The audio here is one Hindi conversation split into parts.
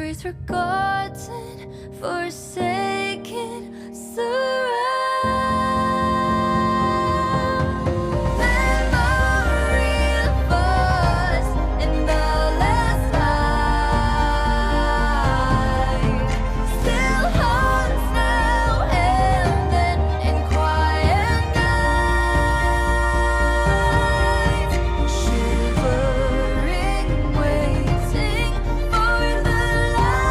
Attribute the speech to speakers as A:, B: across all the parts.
A: memories forgotten, forsaken, surround. Memory of us in the last life still haunts now and then in quiet nights, shivering, waiting for the light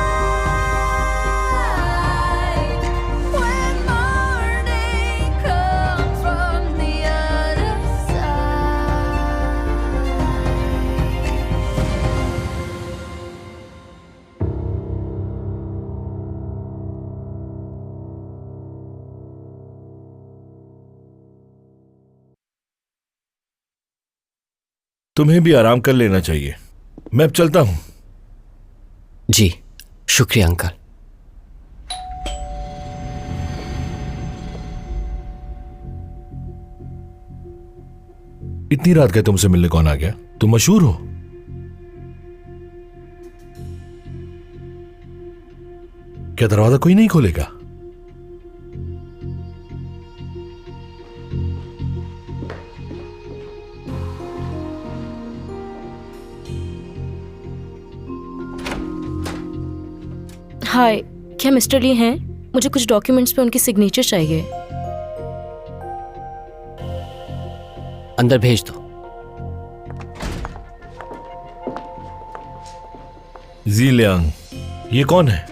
A: when morning comes from the other side.
B: तुम्हें भी आराम कर लेना चाहिए। मैं अब चलता हूं।
C: जी शुक्रिया अंकल।
B: इतनी रात गए तुमसे मिलने कौन आ गया? तुम मशहूर हो। क्या दरवाजा कोई नहीं खोलेगा?
D: हाय, क्या मिस्टर ली हैं? मुझे कुछ डॉक्यूमेंट्स पे उनकी सिग्नेचर चाहिए।
C: अंदर भेज दो।
B: ज़ीलियांग, ये कौन है?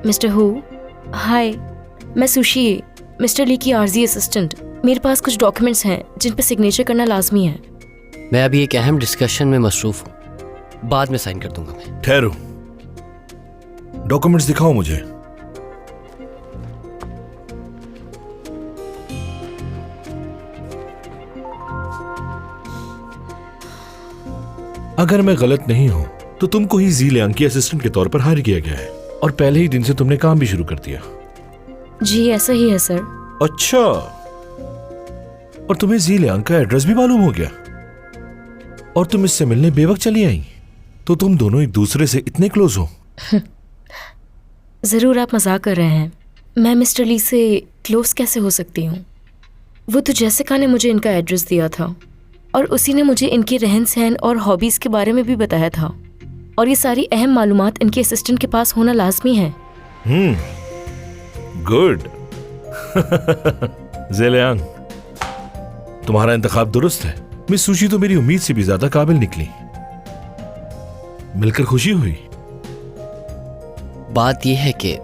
D: Mister who? हाय, मैं सुशी, मिस्टर ली की आरजी असिस्टेंट। मेरे पास कुछ डॉक्यूमेंट्स हैं जिन पे सिग्नेचर करना लाजमी है।
C: मैं अभी एक अहम डिस्कशन में मसरूफ हूँ, बाद में साइन कर दूंगा मैं।
B: ठहरो, डॉक्यूमेंट्स दिखाओ मुझे। अगर मैं गलत नहीं हूं तो तुमको ही ज़ीलियांग की असिस्टेंट के तौर पर हायर किया गया है और पहले ही दिन से तुमने काम भी शुरू कर दिया।
D: जी ऐसा ही है सर।
B: अच्छा, और तुम्हें ज़ीलियांग का एड्रेस भी मालूम हो गया और तुम इससे मिलने बेवक्त चली आई। तो तुम दोनों एक दूसरे से इतने क्लोज हो?
D: ज़रूर आप मजाक कर रहे हैं। मैं मिस्टर ली से क्लोज कैसे हो सकती हूँ? वो तो जैसिका ने मुझे इनका एड्रेस दिया था और उसी ने मुझे इनके रहन सहन और हॉबीज़ के बारे में भी बताया था, और ये सारी अहम मालूमात इनके असिस्टेंट के पास होना लाजमी है।
B: गुड। ज़ीलियांग, तुम्हारा इंतखाब दुरुस्त है। मिस सुशी तो मेरी उम्मीद से भी ज्यादा काबिल निकली। मिलकर खुशी हुई।
C: बात यह है कि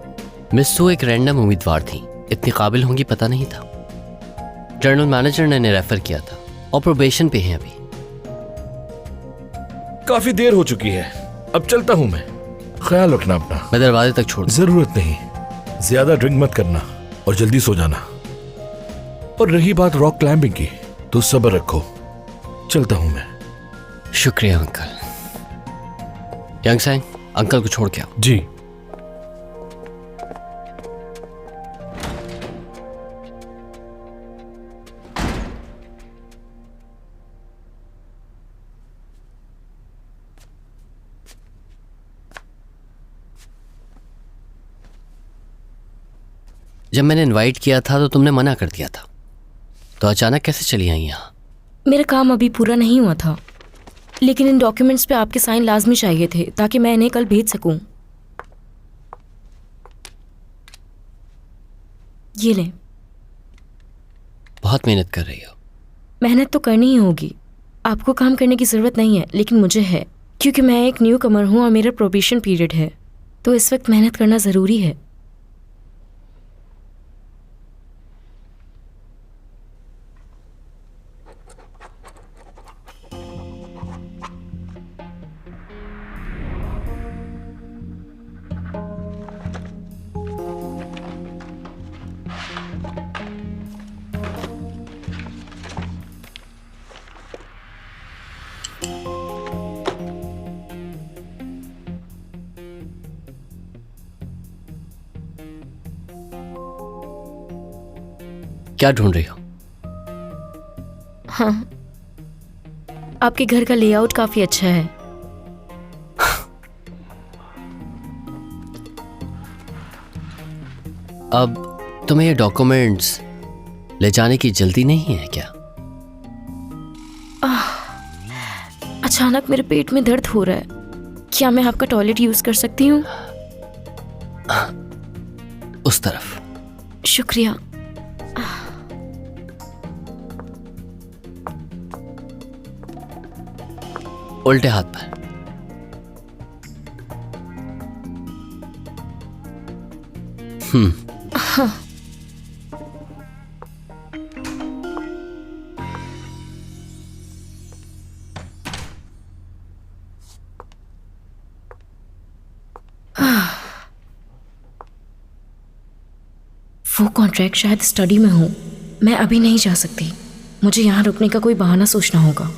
C: मिस सू एक रैंडम उम्मीदवार थी, इतनी काबिल होंगी पता नहीं था। जनरल मैनेजर ने इन्हें रेफर किया था और प्रोबेशन पे हैं अभी।
B: काफी देर हो चुकी है, अब चलता हूं मैं। ख्याल रखना अपना।
C: मैं दरवाजे तक छोड़ दूं।
B: जरूरत नहीं, ज्यादा ड्रिंक मत करना और जल्दी सो जाना। और रही बात रॉक क्लाइंबिंग की, तो सब्र रखो। चलता हूं मैं।
C: शुक्रिया अंकल। यंग सैंग, अंकल को छोड़ के आओ।
B: जी।
C: जब मैंने इनवाइट किया था तो तुमने मना कर दिया था, तो अचानक कैसे चली आई यहाँ?
D: मेरा काम अभी पूरा नहीं हुआ था, लेकिन इन डॉक्यूमेंट्स पे आपके साइन लाजमी चाहिए थे ताकि मैं इन्हें कल भेज सकूं। ये लें।
C: बहुत मेहनत कर रही हो।
D: मेहनत तो करनी ही होगी। आपको काम करने की ज़रूरत नहीं है, लेकिन मुझे है, क्योंकि मैं एक न्यू कमर हूँ और मेरा प्रोबेशन पीरियड है, तो इस वक्त मेहनत करना ज़रूरी है।
C: क्या ढूंढ रही हो?
D: हाँ, आपके घर का लेआउट काफ़ी अच्छा है।
C: अब तुम्हें ये डॉक्यूमेंट्स ले जाने की जल्दी नहीं है क्या?
D: अचानक मेरे पेट में दर्द हो रहा है। क्या मैं आपका टॉयलेट यूज कर सकती हूँ?
C: उस तरफ।
D: शुक्रिया।
C: उल्टे हाथ पर।
D: वो कॉन्ट्रैक्ट शायद स्टडी में हो। मैं अभी नहीं जा सकती। मुझे यहाँ रुकने का कोई बहाना सोचना होगा।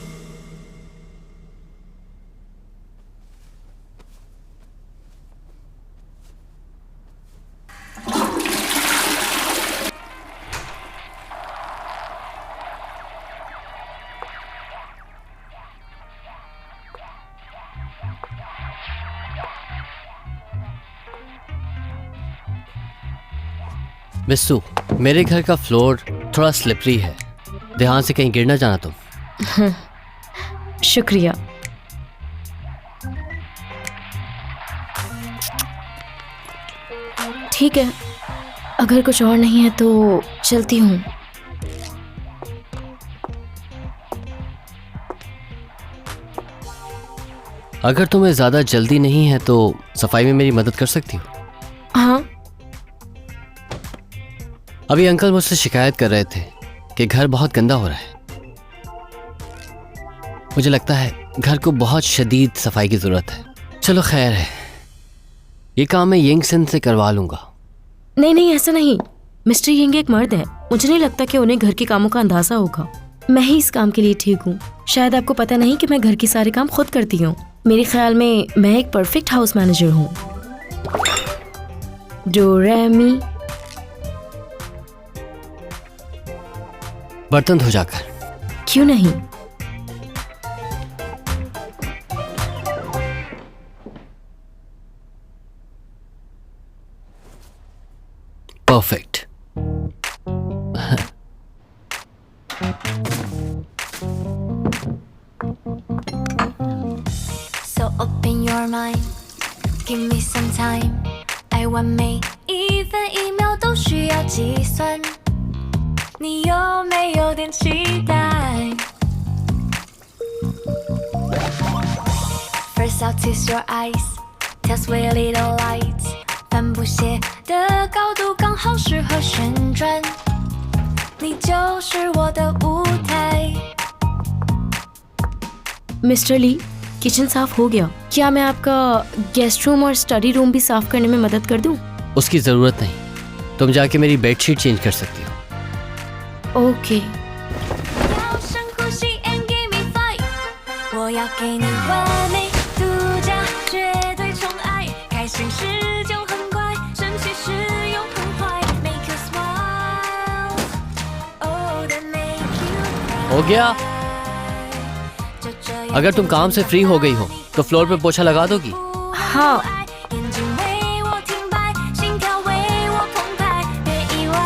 C: मिस्सू, मेरे घर का फ्लोर थोड़ा स्लिपरी है, ध्यान से कहीं गिर ना जाना तुम।
D: शुक्रिया। ठीक है, अगर कुछ और नहीं है तो चलती हूँ।
C: अगर तुम्हें ज्यादा जल्दी नहीं है तो सफाई में मेरी मदद कर सकती हो।
D: हाँ,
C: अभी अंकल मुझसे शिकायत कर रहे थे कि घर बहुत गंदा हो रहा है। मुझे लगता है घर को बहुत शदीद सफाई की जरूरत है। चलो खैर है, ये काम मैं यंग सिंह से करवा लूंगा।
D: नहीं नहीं, ऐसा नहीं। मिस्टर यंग एक मर्द है। मुझे नहीं लगता कि उन्हें घर के कामों का अंदाजा होगा। मैं ही इस काम के लिए ठीक हूँ। शायद आपको पता नहीं कि मैं घर के सारे काम खुद करती हूँ। मेरे ख्याल में मैं एक परफेक्ट हाउस मैनेजर हूँ। डोरेमी।
C: बर्तन धो जाकर।
D: क्यों नहीं?
C: Perfect.
A: So open your mind, give me some time.爱完每一分一秒都需要计算，你有没有点期待 ？First I'll tease your eyes, test with little lights， 帆布鞋的高度刚好适合旋转，你就是我的舞台。
D: mister Lee, kitchen साफ हो गया। क्या मैं आपका गेस्ट रूम और स्टडी रूम भी साफ करने में मदद कर दूं?
C: उसकी जरूरत नहीं, तुम जाके मेरी बेडशीट चेंज कर सकती हो।
D: Okay.
A: 要深呼吸 and give me five， 我要给你完美独家绝对宠爱，开心时就很乖，生气时又很坏 ，make you smile， oh that make you cry。
C: हो गया।
A: 就这样
C: अगर तुम काम से फ्री हो गई हो तो फ्लोर पे पोछा लगा दोगी?
D: हाँ।
A: 眼睛为我停摆，心跳为我澎湃，别意外，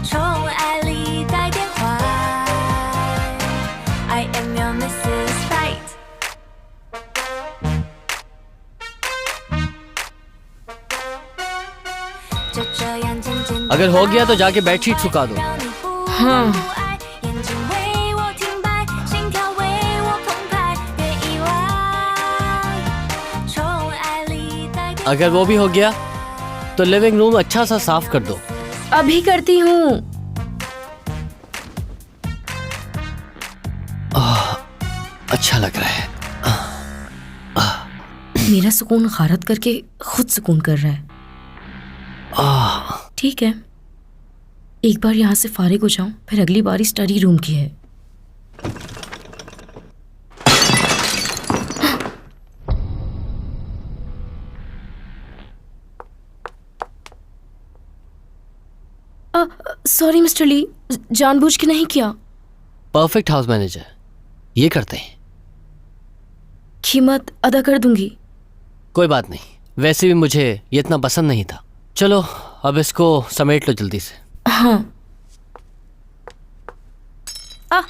A: 宠爱里带点坏。I am your Mrs. Right。 就这样渐渐地
C: अगर हो गया तो जाके बेडशीट सुखा दो।
A: 让你不
D: हाँ।
A: 爱，眼睛为我停摆，心跳为我澎湃，别意外，宠爱里带点
C: अगर वो भी हो गया तो लिविंग रूम अच्छा सा साफ कर दो।
D: अभी करती हूँ।
C: अच्छा लग रहा है।
D: मेरा सुकून गारत करके खुद सुकून कर रहा है। ठीक है, एक बार यहाँ से फारिग हो जाऊं, फिर अगली बारी स्टडी रूम की है। सॉरी मिस्टर ली, जानबूझ के नहीं किया।
C: परफेक्ट हाउस मैनेजर ये करते हैं।
D: कीमत अदा कर दूंगी।
C: कोई बात नहीं, वैसे भी मुझे ये इतना पसंद नहीं था। चलो अब इसको समेट लो जल्दी से।
D: हाँ। आ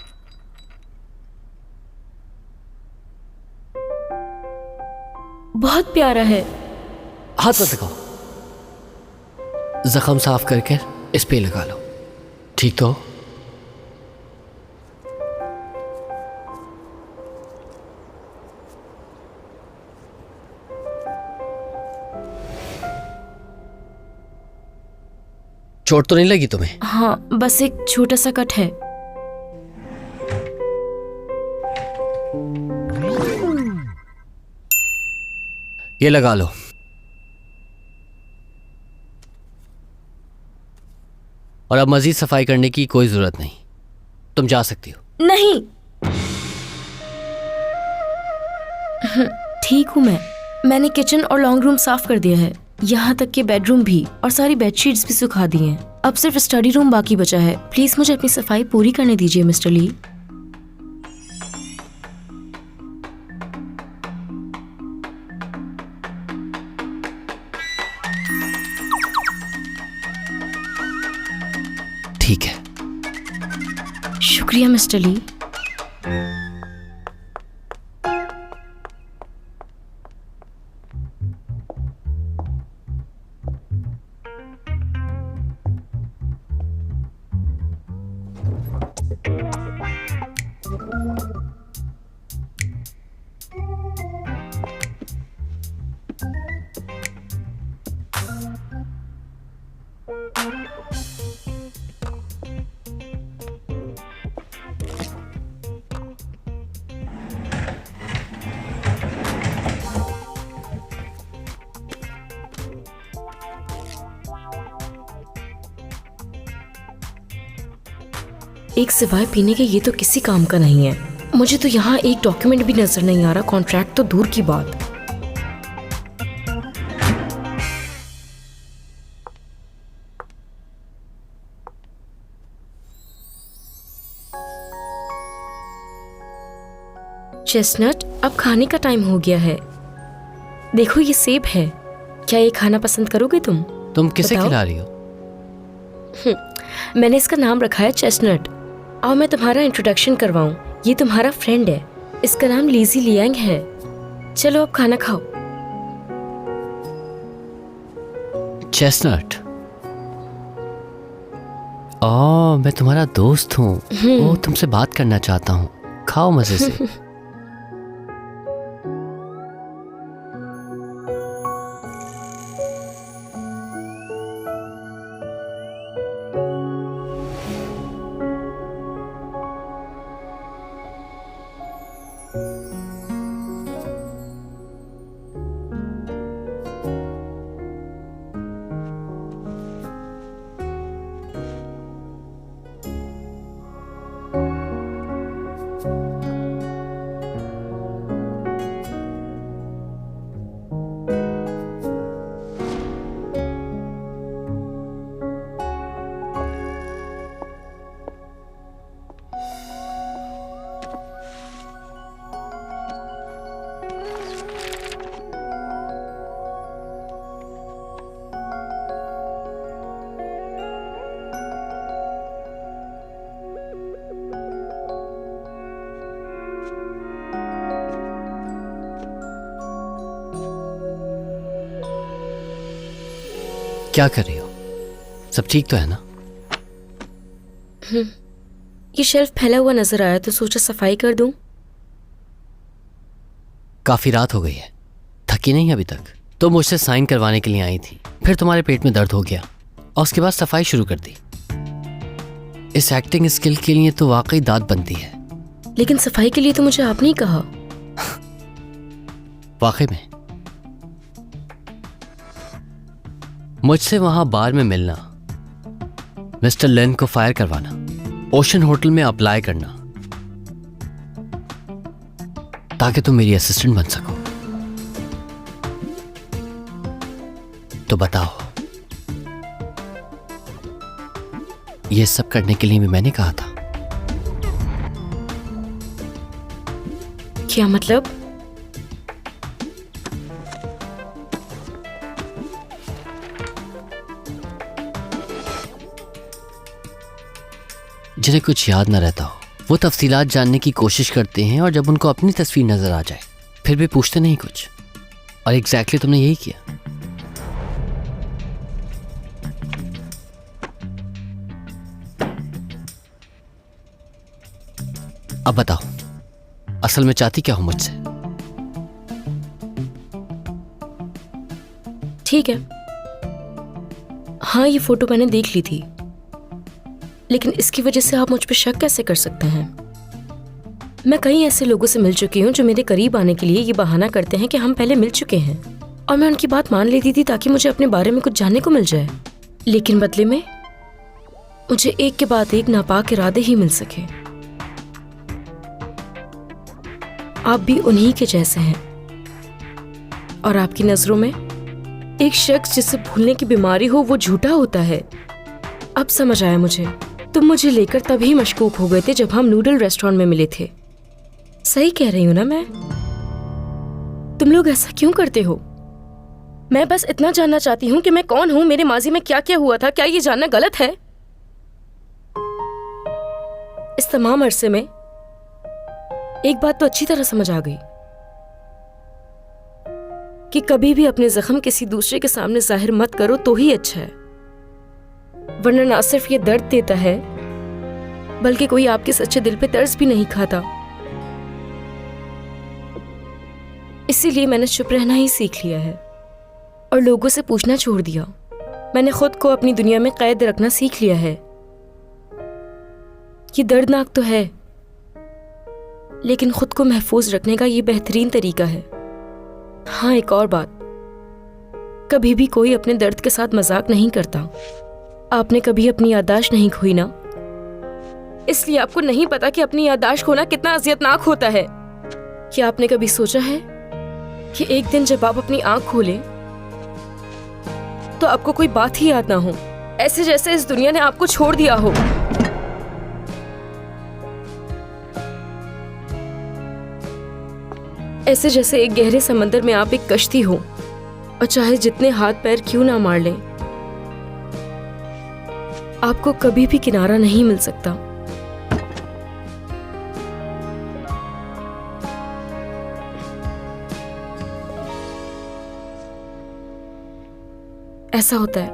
D: बहुत प्यारा है।
C: हाथ मत दिखाओ। जख्म साफ करके इस पे लगा लो। ठीक तो? चोट तो नहीं लगी तुम्हें?
D: हाँ, बस एक छोटा सा कट है।
C: ये लगा लो। और अब मजीद सफाई करने की कोई जरूरत नहीं, तुम जा सकती हो।
D: नहीं, ठीक हूँ मैंने किचन और लॉन्ग रूम साफ कर दिया है, यहाँ तक कि बेडरूम भी, और सारी बेडशीट्स भी सुखा दी हैं। अब सिर्फ स्टडी रूम बाकी बचा है। प्लीज मुझे अपनी सफाई पूरी करने दीजिए मिस्टर ली।
C: ठीक है।
D: शुक्रिया मिस्टर ली। एक सिवाय पीने के ये तो किसी काम का नहीं है। मुझे तो यहाँ एक डॉक्यूमेंट भी नजर नहीं आ रहा, कॉन्ट्रैक्ट तो दूर की बात। चेस्टनट, अब खाने का टाइम हो गया है। देखो ये सेब है, क्या ये खाना पसंद करोगे तुम?
C: तुम किसे
D: बताओ?
C: खिला रही हो?
D: मैंने इसका नाम रखा है चेस्टनट। और मैं तुम्हारा इंट्रोडक्शन करवाऊं, ये तुम्हारा फ्रेंड है, इसका नाम लीजी लियांग है। चलो अब खाना खाओ।
C: चेस्टनट, ओह मैं तुम्हारा दोस्त हूँ। ओह तुमसे बात करना चाहता हूँ, खाओ मजे से। क्या कर रही हो? सब ठीक तो है ना?
D: ये शेल्फ फैला हुआ नजर आया तो सोचा सफाई कर दूं।
C: काफी रात हो गई है, थकी नहीं अभी तक? तो मुझसे साइन करवाने के लिए आई थी, फिर तुम्हारे पेट में दर्द हो गया और उसके बाद सफाई शुरू कर दी। इस एक्टिंग स्किल के लिए तो वाकई दाद बनती है।
D: लेकिन सफाई के लिए तो मुझे आपने ही कहा।
C: वाकई में मुझसे वहां बार में मिलना, मिस्टर लेन को फायर करवाना, ओशन होटल में अप्लाई करना ताकि तुम मेरी असिस्टेंट बन सको। तो बताओ, ये सब करने के लिए भी मैंने कहा था।
D: क्या मतलब?
C: जिन्हें कुछ याद न रहता हो, वो तफसीलात जानने की कोशिश करते हैं और जब उनको अपनी तस्वीर नजर आ जाए फिर भी पूछते नहीं कुछ। और एग्जैक्टली तुमने यही किया। अब बताओ असल में चाहती क्या हो मुझसे?
D: ठीक है, हाँ ये फोटो मैंने देख ली थी, लेकिन इसकी वजह से आप मुझ पर शक कैसे कर सकते हैं? मैं कई ऐसे लोगों से मिल चुकी हूँ जो मेरे करीब आने के लिए ये बहाना करते हैं कि हम पहले मिल चुके हैं, और मैं उनकी बात मान लेती थी ताकि मुझे अपने बारे में कुछ जानने को मिल जाए, लेकिन बदले में मुझे एक के बाद एक नापाक इरादे ही मिल सके। आप भी उन्हीं के जैसे हैं, और आपकी नजरों में एक शख्स जिसे भूलने की बीमारी हो वो झूठा होता है। अब समझ आया मुझे, तुम मुझे लेकर तभी मशकूक हो गए थे जब हम नूडल रेस्टोरेंट में मिले थे। सही कह रही हूं ना मैं? तुम लोग ऐसा क्यों करते हो? मैं बस इतना जानना चाहती हूँ कि मैं कौन हूँ, मेरे माजी में क्या क्या हुआ था। क्या ये जानना गलत है? इस तमाम अरसे में एक बात तो अच्छी तरह समझ आ गई कि कभी भी अपने जख्म किसी दूसरे के सामने जाहिर मत करो तो ही अच्छा है, वरना ना सिर्फ ये दर्द देता है बल्कि कोई आपके सच्चे दिल पे तरस भी नहीं खाता। इसीलिए मैंने चुप रहना ही सीख लिया है और लोगों से पूछना छोड़ दिया। मैंने खुद को अपनी दुनिया में कैद रखना सीख लिया है। ये दर्दनाक तो है, लेकिन खुद को महफूज रखने का ये बेहतरीन तरीका है। हाँ, एक और बात, कभी भी कोई अपने दर्द के साथ मजाक नहीं करता। आपने कभी अपनी याददाश्त नहीं खोई ना, इसलिए आपको नहीं पता कि अपनी याददाश्त खोना कितना अजियतनाक होता है। क्या आपने कभी सोचा है कि एक दिन जब आप अपनी आंख खोलें तो आपको कोई बात ही याद ना हो, ऐसे जैसे इस दुनिया ने आपको छोड़ दिया हो। ऐसे जैसे एक गहरे समंदर में आप एक कश्ती हो और चाहे जितने हाथ पैर क्यों ना मार लें, आपको कभी भी किनारा नहीं मिल सकता। ऐसा होता है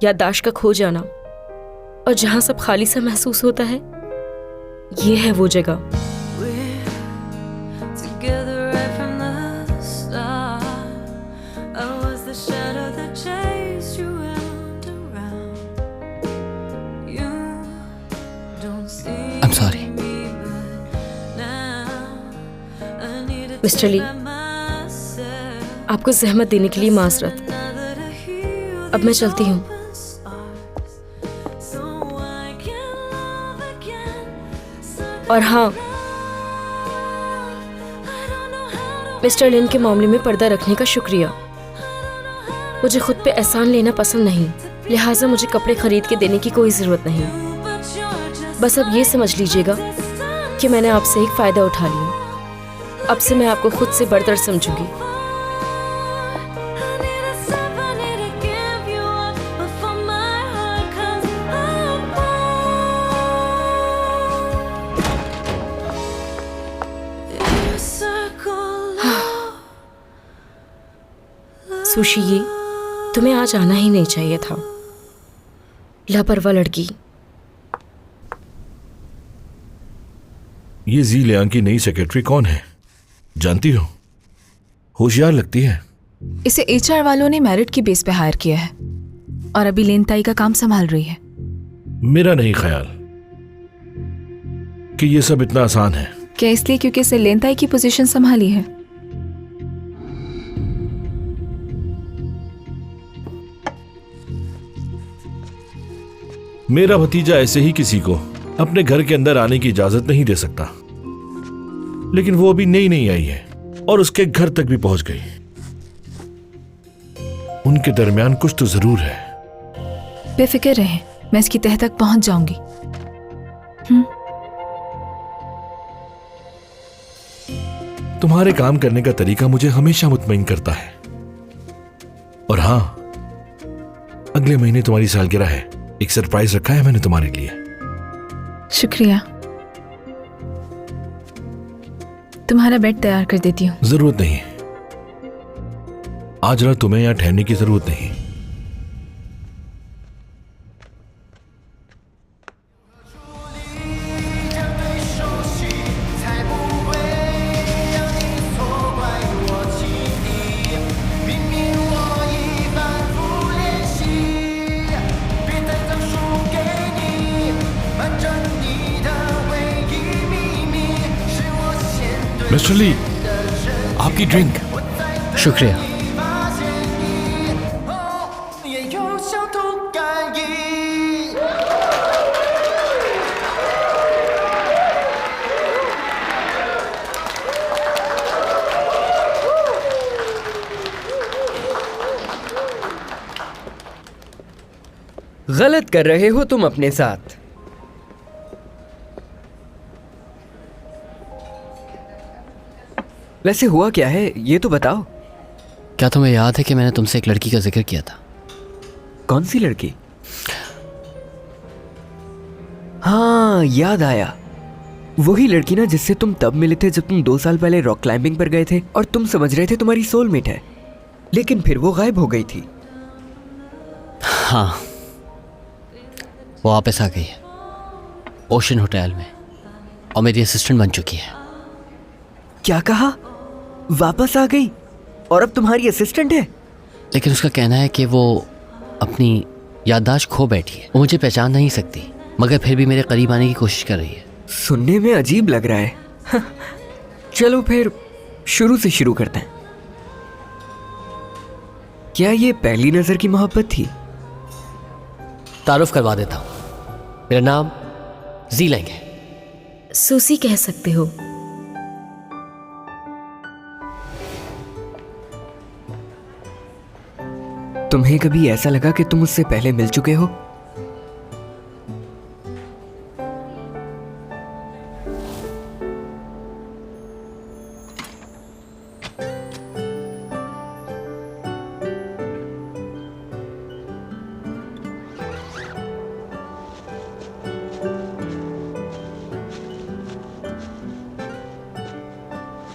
D: याददाश्त का खो जाना, और जहां सब खाली सा महसूस होता है, ये है वो जगह।
C: I'm sorry.
D: मिस्टर ली, आपको जहमत देने के लिए माजरत। अब मैं चलती हूँ। और हाँ, मिस्टर लिन के मामले में पर्दा रखने का शुक्रिया। मुझे खुद पे एहसान लेना पसंद नहीं, लिहाजा मुझे कपड़े खरीद के देने की कोई जरूरत नहीं। बस अब ये समझ लीजिएगा कि मैंने आपसे एक फायदा उठा लिया। अब से मैं आपको खुद से बढ़कर समझूंगी। सुशी, ये तुम्हें आज आना ही नहीं चाहिए था, लापरवाह लड़की।
B: ये जी लियांग की नई सेक्रेटरी कौन है जानती हो? होशियार लगती है।
E: इसे एचआर वालों ने मेरिट की बेस पे हायर किया है और अभी लेनताई का काम संभाल रही है।
B: मेरा नहीं ख्याल कि ये सब इतना आसान है।
E: क्या इसलिए क्योंकि इसे लेनताई की पोजीशन संभाली है?
B: मेरा भतीजा ऐसे ही किसी को अपने घर के अंदर आने की इजाजत नहीं दे सकता, लेकिन वो अभी नई नई आई है और उसके घर तक भी पहुंच गई। उनके दरमियान कुछ तो जरूर है।
E: बेफिक्र रहें, मैं इसकी तह तक पहुंच जाऊंगी।
B: तुम्हारे काम करने का तरीका मुझे हमेशा मुतमईन करता है। और हाँ, अगले महीने तुम्हारी सालगिरह है। एक सरप्राइज रखा है मैंने तुम्हारे लिए।
E: शुक्रिया। तुम्हारा बेड तैयार कर देती हूँ।
B: जरूरत नहीं, आज रात तुम्हें यहां ठहरने की जरूरत नहीं।
F: मिस्टर ली, आपकी ड्रिंक।
C: शुक्रिया।
G: गलत कर रहे हो तुम अपने साथ। वैसे हुआ क्या है ये तो बताओ।
C: क्या तुम्हें याद है कि मैंने तुमसे एक लड़की का जिक्र किया था?
G: कौन सी लड़की? हाँ याद आया, वही लड़की ना जिससे तुम तब मिले थे जब तुम 2 साल पहले रॉक क्लाइंबिंग पर गए थे और तुम समझ रहे थे तुम्हारी सोलमेट है, लेकिन फिर वो गायब हो गई थी।
C: हाँ, वो वापस आ गई है ओशन होटल में और मेरी असिस्टेंट बन चुकी है।
G: क्या कहा? वापस आ गई और अब तुम्हारी असिस्टेंट है?
C: लेकिन उसका कहना है कि वो अपनी याददाश्त खो बैठी है। वो मुझे पहचान नहीं सकती, मगर फिर भी मेरे करीब आने की कोशिश कर रही है।
G: सुनने में अजीब लग रहा है। चलो फिर शुरू से शुरू करते हैं। क्या ये पहली नजर की मोहब्बत थी?
C: तारुफ करवा देता हूँ, मेरा नाम ज़ीलैंग है।
D: सूसी कह सकते हो।
G: तुम्हें कभी ऐसा लगा कि तुम उससे पहले मिल चुके हो?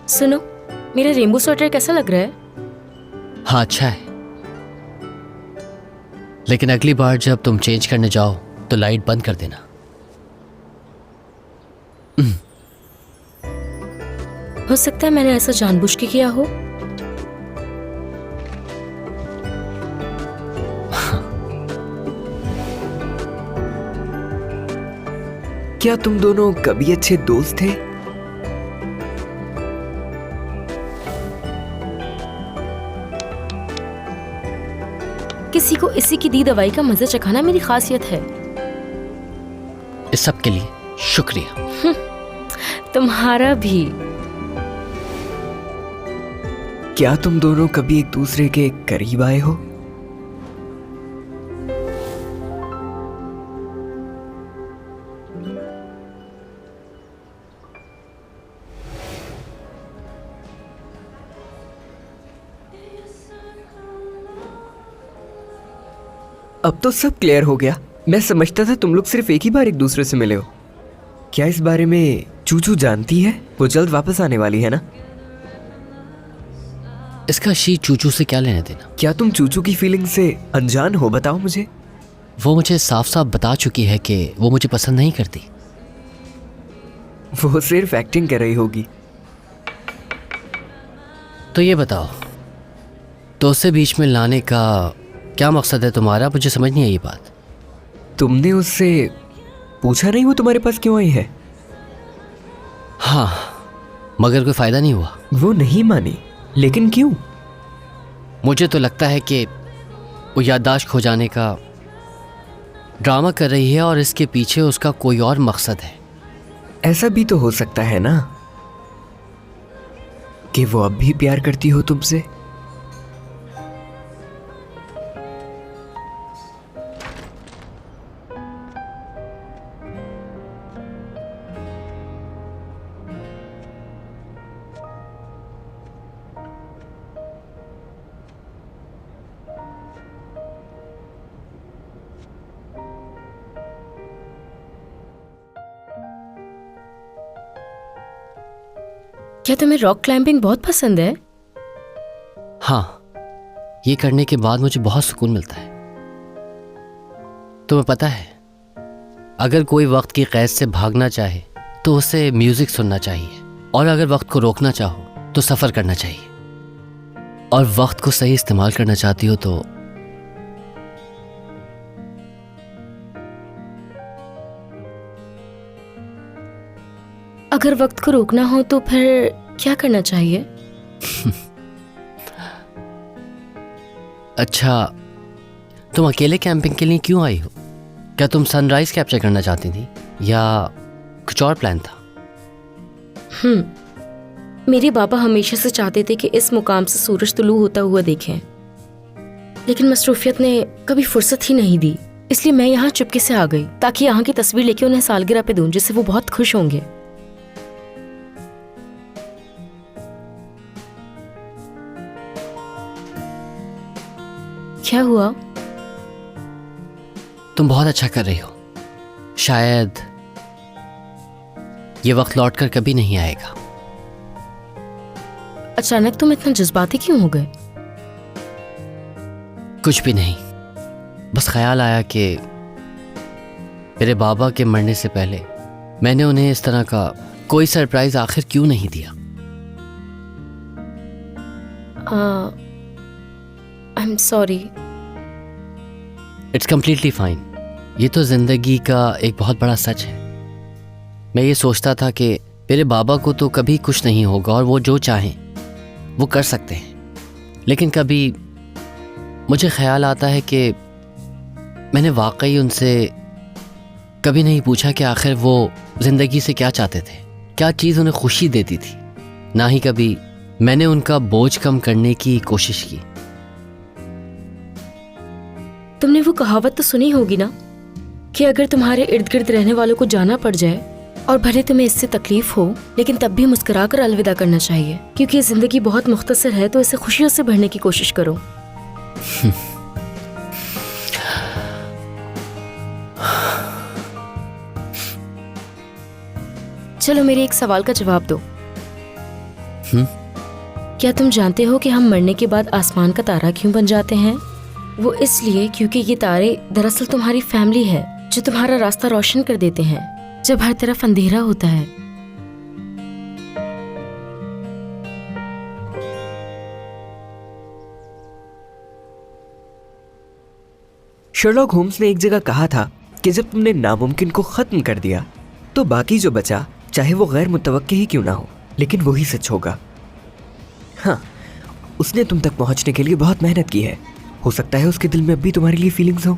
D: सुनो, मेरा रेनबो स्वेटर कैसा लग रहा है?
C: हाँ अच्छा है, लेकिन अगली बार जब तुम चेंज करने जाओ तो लाइट बंद कर देना।
D: हो सकता है मैंने ऐसा जानबूझ के किया हो।
G: क्या तुम दोनों कभी अच्छे दोस्त थे?
D: किसी को इसी की दी दवाई का मजा चखाना मेरी खासियत है।
C: इस सब के लिए शुक्रिया।
D: तुम्हारा भी।
G: क्या तुम दोनों कभी एक दूसरे के करीब आए हो? अब तो सब क्लियर हो गया। मैं समझता था तुम लोग सिर्फ एक ही बार एक दूसरे से मिले हो। क्या इस बारे में चूचू जानती है? वो जल्द वापस आने वाली है ना?
C: इसका शी चूचू से क्या लेने देना?
G: क्या तुम चूचू की फीलिंग से अनजान हो? बताओ मुझे।
C: वो मुझे साफ साफ बता चुकी है कि वो मुझे पसंद नहीं करती।
G: वो सिर्फ एक्टिंग कर रही होगी।
C: तो ये बताओ, तो उससे बीच में लाने का क्या मकसद है तुम्हारा? मुझे समझ नहीं आई ये बात।
G: तुमने उससे पूछा नहीं वो तुम्हारे पास क्यों आई है?
C: हाँ, मगर कोई फायदा नहीं हुआ।
G: वो नहीं मानी, लेकिन क्यों?
C: मुझे तो लगता है कि वो याददाश्त खो जाने का ड्रामा कर रही है और इसके पीछे उसका कोई और मकसद है।
G: ऐसा भी तो हो सकता है ना कि वो अब भी प्यार करती हो तुमसे।
D: क्या तुम्हें रॉक क्लाइंबिंग बहुत पसंद है?
C: हाँ, ये करने के बाद मुझे बहुत सुकून मिलता है। तुम्हें पता है, अगर कोई वक्त की कैद से भागना चाहे तो उसे म्यूजिक सुनना चाहिए, और अगर वक्त को रोकना चाहो तो सफ़र करना चाहिए, और वक्त को सही इस्तेमाल करना चाहती हो तो
D: अगर वक्त को रोकना हो तो फिर क्या करना चाहिए?
C: अच्छा, तुम अकेले कैंपिंग के लिए क्यों आई हो? क्या तुम सनराइज कैप्चर करना चाहती थी या कुछ और प्लान था?
D: मेरे पापा हमेशा से चाहते थे कि इस मुकाम से सूरज तुलू होता हुआ देखें, लेकिन मसरूफियत ने कभी फुर्सत ही नहीं दी। इसलिए मैं यहाँ चुपके से आ गई ताकि यहाँ की तस्वीर लेके उन्हें सालगिरह पे दूं, जिससे वो बहुत खुश होंगे। क्या हुआ?
C: तुम बहुत अच्छा कर रही हो। शायद ये वक्त लौटकर कभी नहीं आएगा।
D: अचानक तुम इतना जज्बाती क्यों हो गए?
C: कुछ भी नहीं, बस ख्याल आया कि मेरे बाबा के मरने से पहले मैंने उन्हें इस तरह का कोई सरप्राइज आखिर क्यों नहीं दिया।
D: I am sorry.
C: It's completely fine. ये तो जिंदगी का एक बहुत बड़ा सच है। मैं ये सोचता था कि मेरे बाबा को तो कभी कुछ नहीं होगा और वो जो चाहें वो कर सकते हैं, लेकिन कभी मुझे ख्याल आता है कि मैंने वाकई उनसे कभी नहीं पूछा कि आखिर वो ज़िंदगी से क्या चाहते थे, क्या चीज़ उन्हें खुशी देती थी। ना ही कभी मैंने उनका बोझ कम करने की कोशिश की।
D: तुमने वो कहावत तो सुनी होगी ना कि अगर तुम्हारे इर्द गिर्द रहने वालों को जाना पड़ जाए और भले तुम्हें इससे तकलीफ हो, लेकिन तब भी मुस्कुराकर अलविदा करना चाहिए, क्योंकि जिंदगी बहुत मुख्तसर है, तो इसे खुशियों से भरने की कोशिश करो। चलो मेरे एक सवाल का जवाब दो। क्या तुम जानते हो कि हम मरने के बाद आसमान का तारा क्यों बन जाते हैं? वो इसलिए क्योंकि ये तारे दरअसल तुम्हारी फैमिली है, जो तुम्हारा रास्ता रोशन कर देते हैं जब हर तरफ अंधेरा होता है।
G: शर्लॉक होम्स ने एक जगह कहा था कि जब तुमने नामुमकिन को खत्म कर दिया तो बाकी जो बचा, चाहे वो गैर मुतवक्के ही क्यों ना हो, लेकिन वही सच होगा। हाँ, उसने तुम तक पहुंचने के लिए बहुत मेहनत की है। हो सकता है उसके दिल में अब भी तुम्हारे लिए फीलिंग्स हो।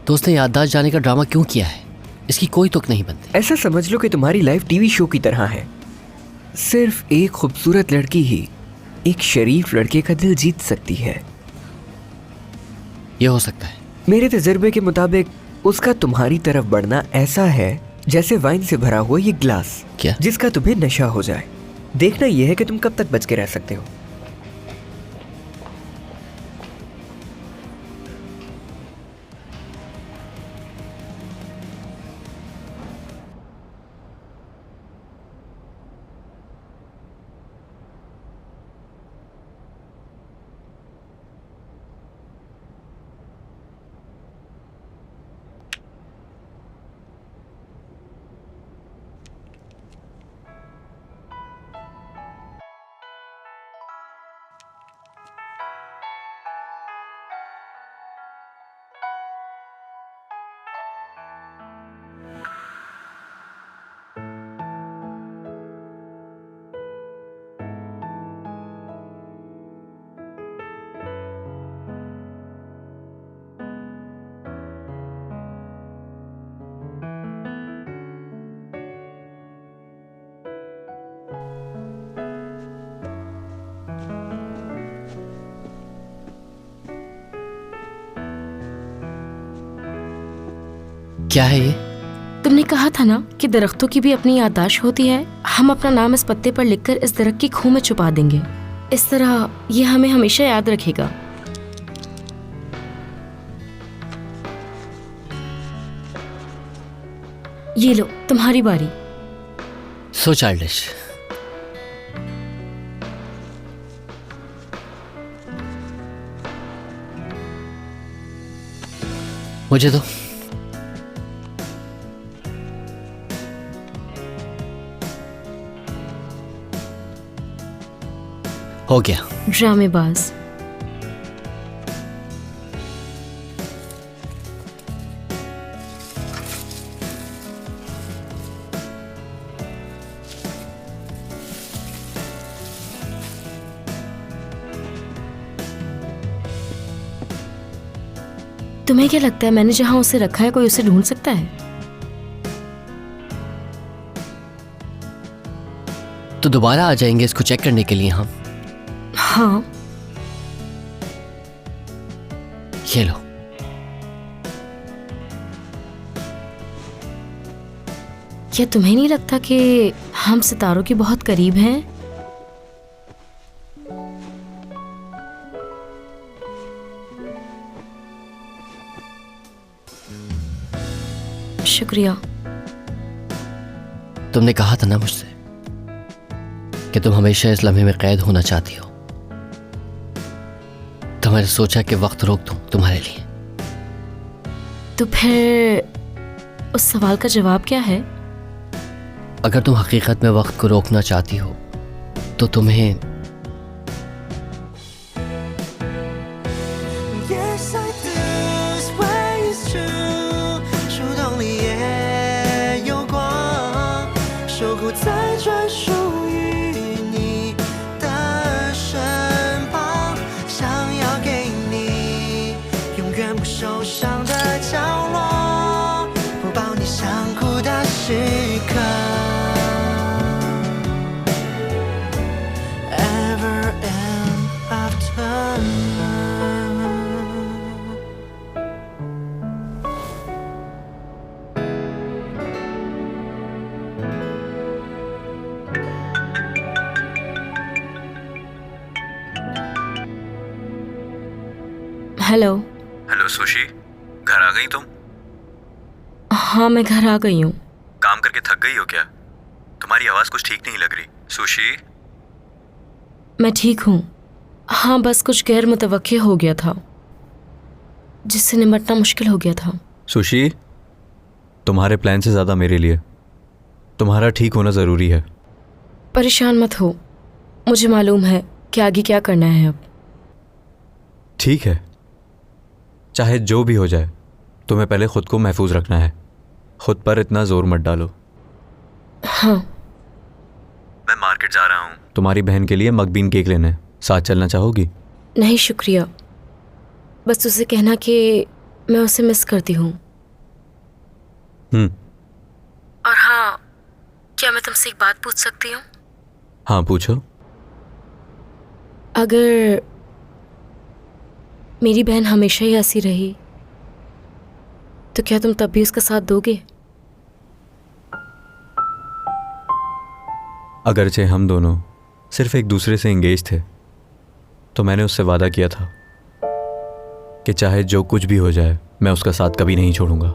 C: तो उसने याददाश्त जाने का ड्रामा क्यों किया है? इसकी कोई तुक नहीं बनती।
G: ऐसा समझ लो कि तुम्हारी लाइफ टीवी शो की तरह है। सिर्फ एक खूबसूरत लड़की ही एक शरीफ लड़के का दिल जीत सकती है।
C: ये हो सकता है।
G: मेरे तजर्बे के मुताबिक उसका तुम्हारी तरफ बढ़ना ऐसा है जैसे वाइन से भरा हुआ ये ग्लास,
C: क्या?
G: जिसका तुम्हें नशा हो जाए। देखना यह है कि तुम कब तक बच के रह सकते हो।
C: क्या है ये?
D: तुमने कहा था ना कि दरख्तों की भी अपनी याददाश्त होती है। हम अपना नाम इस पत्ते पर लिखकर इस दरख्त की खूह में छुपा देंगे। इस तरह ये हमें हमेशा याद रखेगा। ये लो, तुम्हारी बारी।
C: सो चाइल्डिश। मुझे तो हो गया।
D: ड्रामेबाज। तुम्हें क्या लगता है मैंने जहां उसे रखा है कोई उसे ढूंढ सकता है?
C: तो दोबारा आ जाएंगे इसको चेक करने के लिए हम।
D: हाँ।
C: ये लो।
D: क्या तुम्हें नहीं लगता कि हम सितारों के बहुत करीब हैं? शुक्रिया।
C: तुमने कहा था ना मुझसे कि तुम हमेशा इस लम्हे में कैद होना चाहती हो, तो मैंने सोचा कि वक्त रोक दूं तुम्हारे लिए।
D: तो फिर उस सवाल का जवाब क्या है?
C: अगर तुम हकीकत में वक्त को रोकना चाहती हो तो तुम्हें
H: Yes, I do. Swear it's true. 树洞里也有光，守护在专属于你的身旁，想要给你永远不受伤的角落，不抱你想哭的时刻。Ever and after.
D: Hello.
I: Hello sushi, घर आ गई तुम?
D: हाँ, मैं घर आ गई हूँ।
I: काम करके थक गई हो क्या? तुम्हारी आवाज कुछ ठीक नहीं लग रही। सुशी,
D: मैं ठीक हूँ। हाँ, बस कुछ गैर मुतवक्के हो गया था जिससे निपटना मुश्किल हो गया था।
I: सुशी, तुम्हारे प्लान से ज्यादा मेरे लिए तुम्हारा ठीक होना जरूरी है।
D: परेशान मत हो, मुझे मालूम है कि आगे क्या करना है अब।
I: ठीक है, चाहे जो भी हो जाए तुम्हें पहले खुद को महफूज रखना है। खुद पर इतना जोर मत डालो।
D: हाँ।
I: मैं मार्केट जा रहा हूँ तुम्हारी बहन के लिए मकबीन केक लेने। साथ चलना चाहोगी?
D: नहीं शुक्रिया, बस उसे कहना कि मैं उसे मिस करती हूँ। और हाँ, क्या मैं तुमसे एक बात पूछ सकती हूँ?
I: हाँ पूछो।
D: अगर मेरी बहन हमेशा ही ऐसी रही तो क्या तुम तब भी उसका साथ दोगे?
I: अगरचे हम दोनों सिर्फ एक दूसरे से एंगेज थे, तो मैंने उससे वादा किया था कि चाहे जो कुछ भी हो जाए मैं उसका साथ कभी नहीं छोड़ूंगा।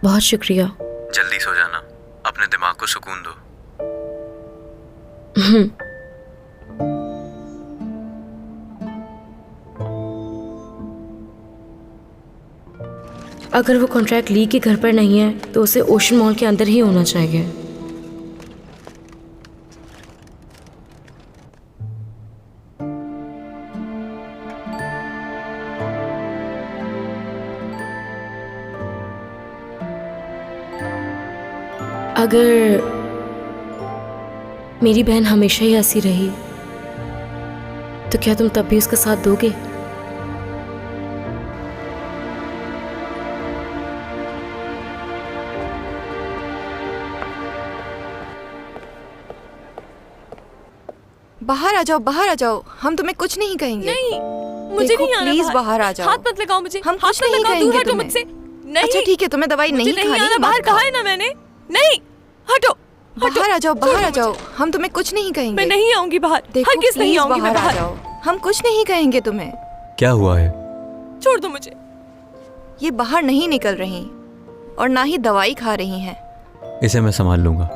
D: बहुत शुक्रिया।
I: जल्दी सो जाना, अपने दिमाग को सुकून दो।
D: अगर वो कॉन्ट्रैक्ट ली के घर पर नहीं है तो उसे ओशन मॉल के अंदर ही होना चाहिए। अगर मेरी बहन हमेशा ही ऐसी रही तो क्या तुम तब भी उसका साथ दोगे?
E: बाहर आ जाओ, बाहर आ जाओ, हम तुम्हें कुछ नहीं कहेंगे।
J: नहीं, मुझे नहीं आना।
E: प्लीज बाहर आ जाओ।
J: हाथ मत लगाओ मुझे।
E: हम
J: हाथ
E: कुछ
J: मत
E: नहीं
J: लगाओ, दूर
E: कहेंगे
J: हटो
E: तुम्हें।
J: मुझसे। नहीं,
E: अच्छा ठीक है, तुम्हें दवाई
J: मुझे
E: नहीं
J: नहीं
E: खानी,
J: आना। बाहर
E: मत
J: कहा
E: खाओ।
J: है ना मैंने। नहीं, हटो
E: बाहर आ जाओ, बाहर आ
J: छोड़ो
E: जाओ, हम तुम्हें कुछ नहीं कहेंगे।
J: मैं नहीं आऊंगी बाहर।
E: देखो
J: हरगिज़ नहीं
E: प्लीज
J: आऊंगी मैं
E: बाहर आ
J: बाहर।
E: जाओ, हम कुछ नहीं कहेंगे तुम्हें।
I: क्या हुआ है?
J: छोड़ दो मुझे।
E: ये बाहर नहीं निकल रही और ना ही दवाई खा रही हैं।
I: इसे मैं संभाल लूंगा।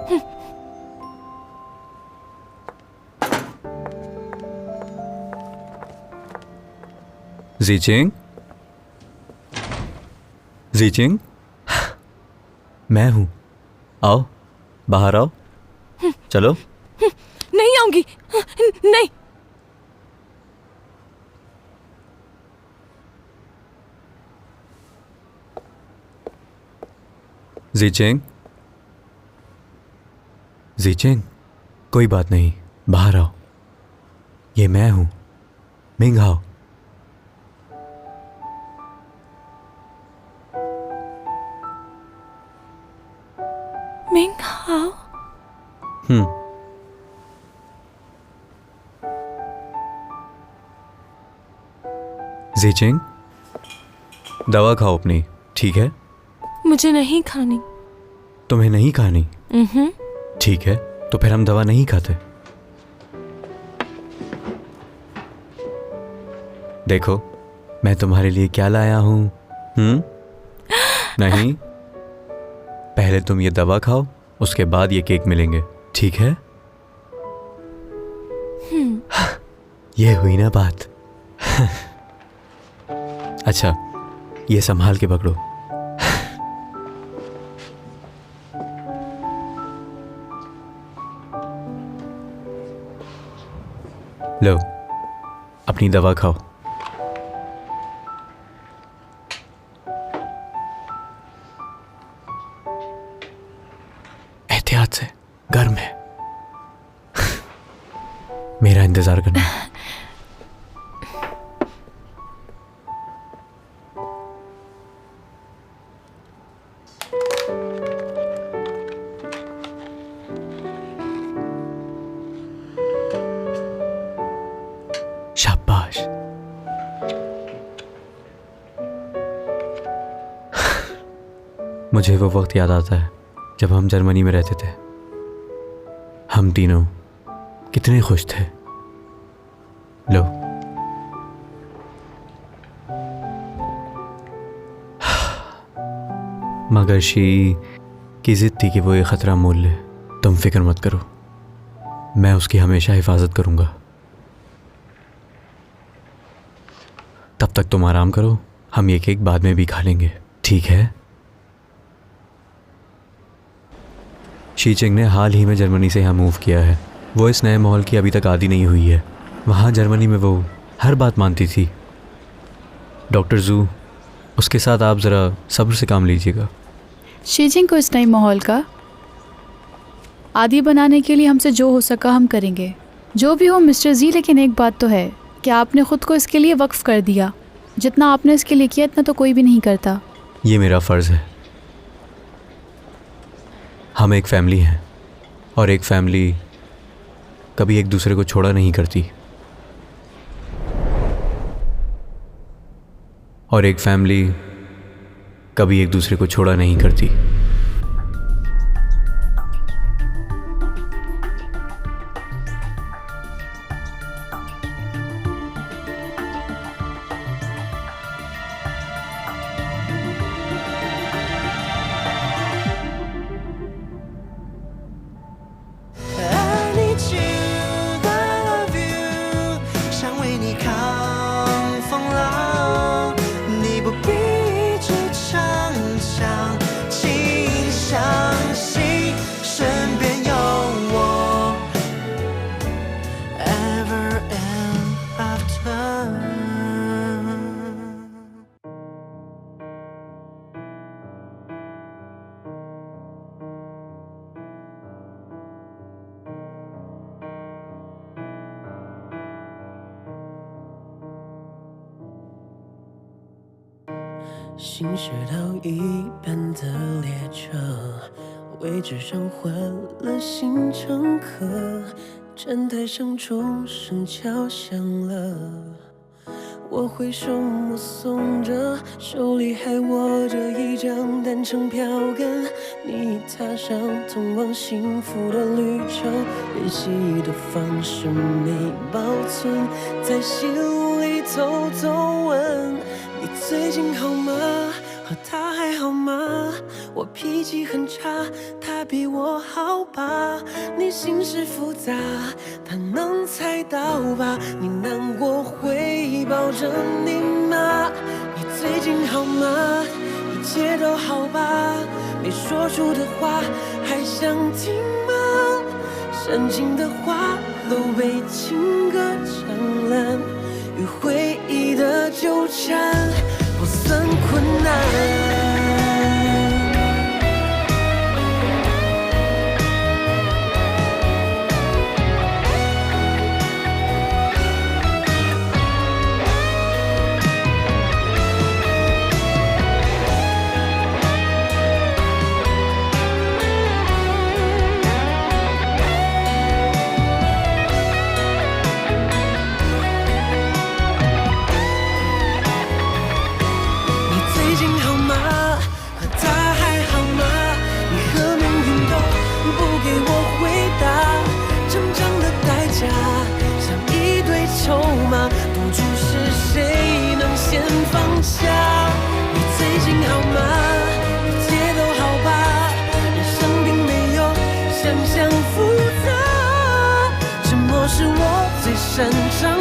I: जीचिंग, जीचिंग, मैं हूं, आओ, बाहर आओ, चलो।
J: नहीं आऊंगी, नहीं।
I: जीचिंग, जीचिंग, कोई बात नहीं, बाहर आओ, ये मैं हूं, मिंगहाओ।
J: मिंगहाओ।
I: जीचिंग, दवा खाओ अपनी, ठीक है?
J: मुझे नहीं खानी।
I: तुम्हें नहीं खानी? ठीक है, तो फिर हम दवा नहीं खाते। देखो, मैं तुम्हारे लिए क्या लाया हूं। नहीं, पहले तुम ये दवा खाओ, उसके बाद ये केक मिलेंगे, ठीक है? ये हुई ना बात। अच्छा, ये संभाल के पकड़ो। लो, अपनी दवा खाओ। एहतियात से, गर्म है। मेरा इंतजार करना। शाबाश। मुझे वो वक्त याद आता है जब हम जर्मनी में रहते थे। हम तीनों कितने खुश थे। लो, मगर शी की जिद थी कि वो ये खतरा मोल ले। तुम फिक्र मत करो, मैं उसकी हमेशा हिफाजत करूंगा। तब तक तुम आराम करो, हम ये केक बाद में भी खा लेंगे, ठीक है? शीचिंग ने हाल ही में जर्मनी से यहाँ मूव किया है। वो इस नए माहौल की अभी तक आदी नहीं हुई है। वहाँ जर्मनी में वो हर बात मानती थी। डॉक्टर जू, उसके साथ आप ज़रा सब्र से काम लीजिएगा।
K: शीजिंग को इस नए माहौल का आदी बनाने के लिए हमसे जो हो सका हम करेंगे। जो भी हो मिस्टर जी, लेकिन एक बात तो है कि आपने ख़ुद को इसके लिए वक्फ कर दिया। जितना आपने इसके लिए किया इतना तो कोई भी नहीं करता।
I: ये मेरा फ़र्ज़ है। हम एक फैमिली हैं और एक फैमिली कभी एक दूसरे को छोड़ा नहीं करती। और एक फैमिली कभी एक दूसरे को छोड़ा नहीं करती।
H: I need you, I love you，想为你抗风浪，你不必一直逞强，请相信身边有我 ，ever and after。行驶到一半的列车，位置上换了新乘客，站台上钟声敲响了，我挥手目送着，手里还握着一张单程票根，你踏上通往幸福的旅程，联系的方式没保存，在心里偷偷问。你最近好吗？和他还好吗？我脾气很差，他比我好吧？你心事复杂，他能猜到吧？你难过会抱着你吗？你最近好吗？一切都好吧？没说出的话还想听吗？煽情的话都被情歌抢烂，与回忆的纠缠不算困难。赌注是谁能先放下？你最近好吗？一切都好吧？人生并没有想象复杂，沉默是我最擅长